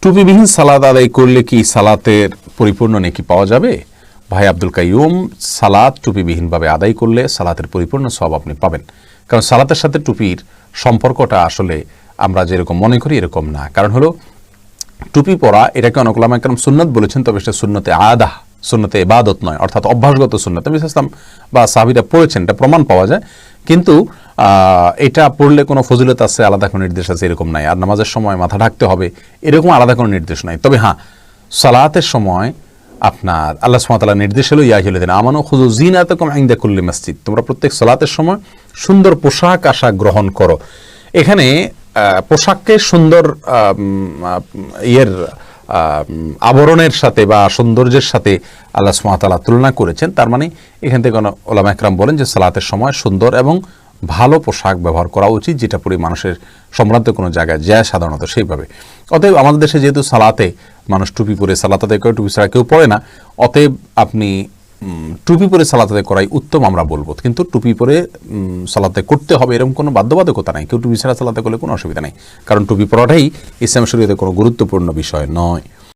টুপিবিহীন সালাত আদায় করলে কি সালাতের পরিপূর্ণ নেকি পাওয়া যাবে? ভাই আব্দুল কাইয়ুম, সালাত টুপিবিহীনভাবে আদায় করলে সালাতের পরিপূর্ণ সওয়াব আপনি পাবেন। কারণ সালাতের সাথে টুপির সম্পর্কটা আসলে আমরা যেরকম মনে করি এরকম না। কারণ হলো টুপি পরা এটাকে অনেক ওলামা কেরাম সুন্নত বলেছেন, তবে সেটা সুন্নতে আদা, সুন্নতে ইবাদত নয়, অর্থাৎ অভ্যাসগত সুন্নত। নবী সাল্লাল্লাহু আলাইহি ওয়াসাল্লাম বা সাহাবীরা পড়েছেন, এটা প্রমাণ পাওয়া যায়, কিন্তু এটা পড়লে কোনো ফজিলত আছে, আলাদা কোনো নির্দেশ আছে এরকম নাই। আর নামাজের সময় মাথা ঢাকতে হবে এরকম আলাদা কোনো নির্দেশ নাই। তবে হ্যাঁ, সালাতের সময় আপনার আল্লাহ সুবহানাহু ওয়া তাআলা নির্দেশ হলো ইয়া আইয়ুহাল্লাযীনা আমানু খুযু যিনাতাকুম ইনদা কুল্লি মসজিদ, তোমরা প্রত্যেক সালাতের সময় সুন্দর পোশাক আশাক গ্রহণ করো। এখানে পোশাককে সুন্দর আবরণের সাথে বা সৌন্দর্যের সাথে আল্লাহ সুবহানাহু ওয়া তাআলা তুলনা করেছেন। তার মানে এখান থেকে ওলামা একরাম বলেন যে সালাতের সময় সুন্দর এবং ভালো পোশাক ব্যবহার করা উচিত, যেটা পরে মানুষের সম্ভ্রান্ত কোনো জায়গায় যায় সাধারণত সেইভাবে। অতএব আমাদের দেশে যেহেতু সালাতে মানুষ টুপি পরে সালাত আদায় করে, টুপি ছাড়া কেউ পড়ে না, অতএব আপনি টুপি পরে সালাত আদায় করাই উত্তম আমরা বলবো। কিন্তু টুপি পরে সালাতে করতে হবে এরকম কোনো বাধ্যবাধকতা নাই। কেউ টুপি ছাড়া সালাতে করলে কোনো অসুবিধা নেই, কারণ টুপি পরাটাই ইসলাম শরীয়তে কোনো গুরুত্বপূর্ণ বিষয় নয়।